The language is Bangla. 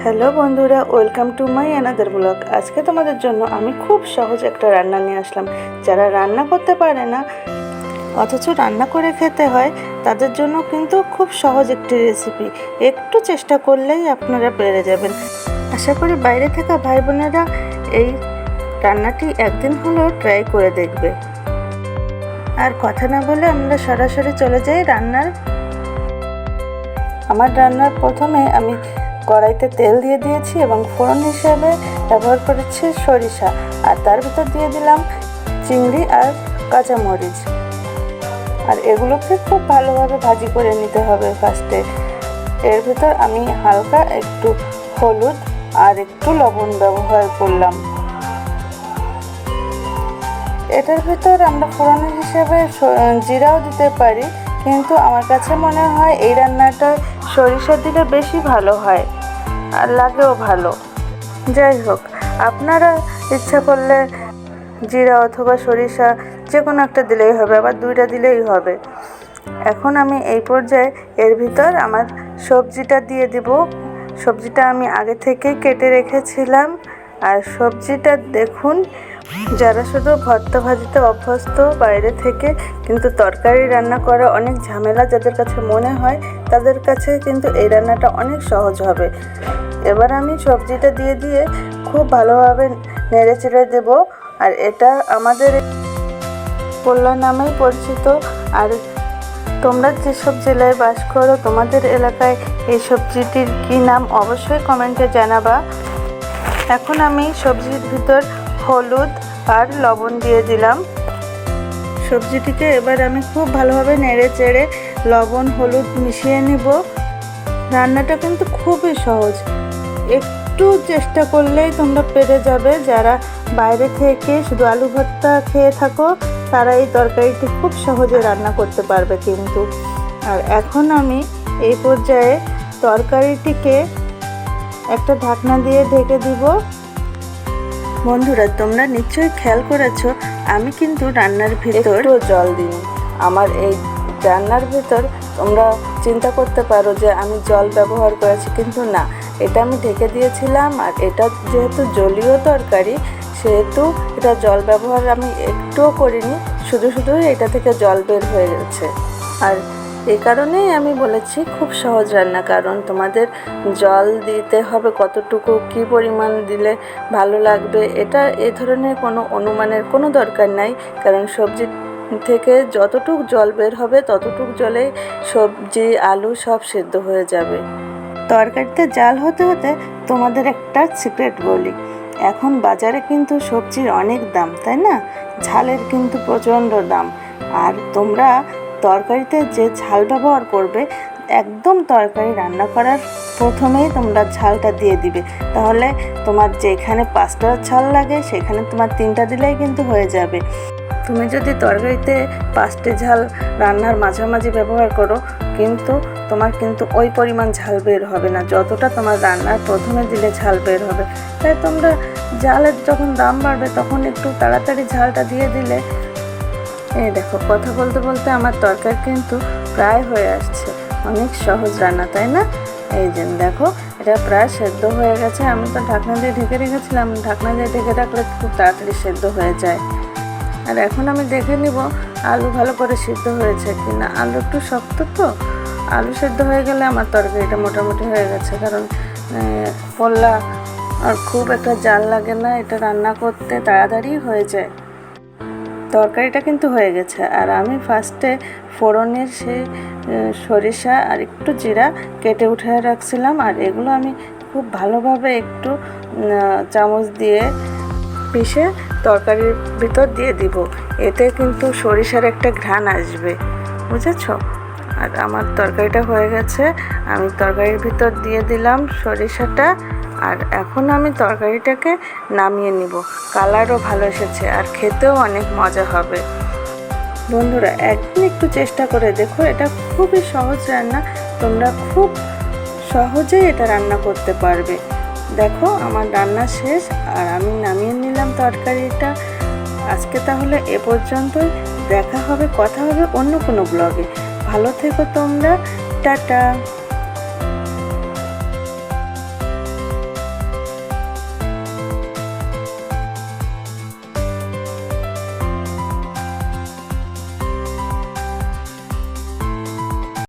হ্যালো বন্ধুরা, welcome to my another blog. আজকে তোমাদের জন্য আমি খুব সহজ একটা রান্না নিয়ে আসলাম। যারা রান্না করতে পারে না অথচ রান্না করে খেতে হয়, তাদের জন্য কিন্তু খুব সহজ একটি রেসিপি। একটু চেষ্টা করলেই আপনারা পেরে যাবেন। আশা করি বাইরে থাকা ভাই বোনেরা এই রান্নাটি একদিন হলেও ট্রাই করে দেখবে। আর কথা না বলে আমরা সরাসরি চলে যাই রান্নার। আমার রান্নার প্রথমে আমি কড়াইতে তেল দিয়ে দিয়েছি এবং ফোড়ন হিসেবে ব্যবহার করেছি সরিষা, আর তার ভিতর দিয়ে দিলাম চিংড়ি আর কাঁচামরিচ। আর এগুলোকে খুব ভালোভাবে ভাজি করে নিতে হবে ফার্স্টে। এর ভিতর আমি হালকা একটু হলুদ আর একটু লবণ ব্যবহার করলাম। এটার ভিতর আমরা ফোড়ন হিসেবে জিরাও দিতে পারি, কিন্তু আমার কাছে মনে হয় এই রান্নাটা সরিষা দিলে বেশি ভালো হয় আর লাগেও ভালো। যাই হোক, আপনারা ইচ্ছা করলে জিরা অথবা সরিষা যে কোনো একটা দিলেই হবে, আবার দুইটা দিলেই হবে। এখন আমি এই পর্যায়ে এর ভিতর আমার সবজিটা দিয়ে দিব। সবজিটা আমি আগে থেকেই কেটে রেখেছিলাম। আর সবজিটা দেখুন, যারা শুধু ভর্তা ভাজিতে অভ্যস্ত বাইরে থেকে, কিন্তু তরকারি রান্না করা অনেক ঝামেলা যাদের কাছে মনে হয়, তাদের কাছে কিন্তু এই রান্নাটা অনেক সহজ হবে। এবার আমি সবজিটা দিয়ে খুব ভালোভাবে নেড়ে চেড়ে দেবো। আর এটা আমাদের পোল্লা নামেই পরিচিত। আর তোমরা যেসব জেলায় বাস করো, তোমাদের এলাকায় এই সবজিটির কী নাম অবশ্যই কমেন্টে জানাবা। এখন আমি সবজির ভিতর হলুদ আর লবণ দিয়ে দিলাম। সবজিটিকে এবার আমি খুব ভালোভাবে নেড়ে চেড়ে লবণ হলুদ মিশিয়ে নিব। রান্নাটা কিন্তু খুবই সহজ, একটু চেষ্টা করলেই তোমরা পেরে যাবে। যারা বাইরে থেকে শুধু আলু ভর্তা খেয়ে থাকো, তারা এই তরকারিটি খুব সহজে রান্না করতে পারবে কিন্তু। আর এখন আমি এই পর্যায়ে তরকারিটিকে একটা ঢাকনা দিয়ে ঢেকে দিব। বন্ধুরা, তোমরা নিশ্চয়ই খেয়াল করেছো, আমি কিন্তু রান্নার ভিতর জল দিই। আমার এই রান্নার ভিতর তোমরা চিন্তা করতে পারো যে আমি জল ব্যবহার করেছি, কিন্তু না, এটা আমি ঢেকে দিয়েছিলাম। আর এটা যেহেতু জলীয় তরকারি, সেহেতু এটা জল ব্যবহার আমি একটুও করিনি, শুধুই এটা থেকে জল বের হয়ে গেছে। আর এই কারণেই আমি বলেছি খুব সহজ রান্না, কারণ তোমাদের জল দিতে হবে কতটুকু, কী পরিমাণ দিলে ভালো লাগবে, এটা এই ধরনের কোনো অনুমানের কোনো দরকার নাই। কারণ সবজি থেকে যতটুক জল বের হবে ততটুক জলে সবজি আলু সব সেদ্ধ হয়ে যাবে। তরকারিতে জাল হতে হতে তোমাদের একটা সিক্রেট বলি। এখন বাজারে কিন্তু সবজির অনেক দাম, তাই না? ঝালের কিন্তু প্রচণ্ড দাম। আর তোমরা তরকারিতে যে ঝাল ব্যবহার করবে, একদম তরকারি রান্না করার প্রথমেই তোমরা ঝালটা দিয়ে দিবে। তাহলে তোমার যেখানে 5টা ঝাল লাগে, সেখানে তোমার 3টা দিলেই কিন্তু হয়ে যাবে। তুমি যদি তরকারিতে 5টে ঝাল রান্নার মাঝামাঝি ব্যবহার করো, কিন্তু তোমার কিন্তু ওই পরিমাণ ঝাল বের হবে না, যতটা তোমার রান্নার প্রথমে দিলে ঝাল বের হবে। তাই তোমরা ঝালের যখন দাম বাড়বে, তখন একটু তাড়াতাড়ি ঝালটা দিয়ে দিলে। এই দেখো, কথা বলতে বলতে আমার তরকারি কিন্তু প্রায় হয়ে আসছে। অনেক সহজ রান্না, তাই না? এই যে দেখো, এটা প্রায় সেদ্ধ হয়ে গেছে। আমি তো ঢাকনা দিয়ে ঢেকে রেখেছিলাম, ঢাকনা দিয়ে ঢেকে রাখলে খুব তাড়াতাড়ি সেদ্ধ হয়ে যায়। আর এখন আমি দেখে নিব আলু ভালো করে সিদ্ধ হয়েছে কিনা। আলু একটু শক্ত, তো আলু সেদ্ধ হয়ে গেলে আমার তরকারিটা মোটামুটি হয়ে গেছে। কারণ পোল্লা আর খুব একটা জাল লাগে না, এটা রান্না করতে তাড়াতাড়ি হয়ে যায়। তরকারিটা কিন্তু হয়ে গেছে। আর আমি ফার্স্টে ফোড়নের সেই সরিষা আর একটু জিরা কেটে উঠে রাখছিলাম, আর এগুলো আমি খুব ভালোভাবে একটু চামচ দিয়ে পিষে তরকারির ভিতর দিয়ে দিব। এতে কিন্তু সরিষার একটা ঘ্রাণ আসবে, বুঝেছ? আর আমার তরকারিটা হয়ে গেছে। আমি তরকারির ভিতর দিয়ে দিলাম সরিষাটা। আর এখন আমি তরকারিটাকে নামিয়ে নিব। কালারও ভালো এসেছে আর খেতেও অনেক মজা হবে। বন্ধুরা, একদিন একটু চেষ্টা করে দেখো, এটা খুবই সহজ রান্না। তোমরা খুব সহজেই এটা রান্না করতে পারবে। দেখো, আমার রান্না শেষ আর আমি নামিয়ে নিলাম তরকারিটা। আজকে তাহলে এ পর্যন্তই। দেখা হবে, কথা হবে অন্য কোনো ব্লগে। ভালো থেকো তোমরা। টাটা।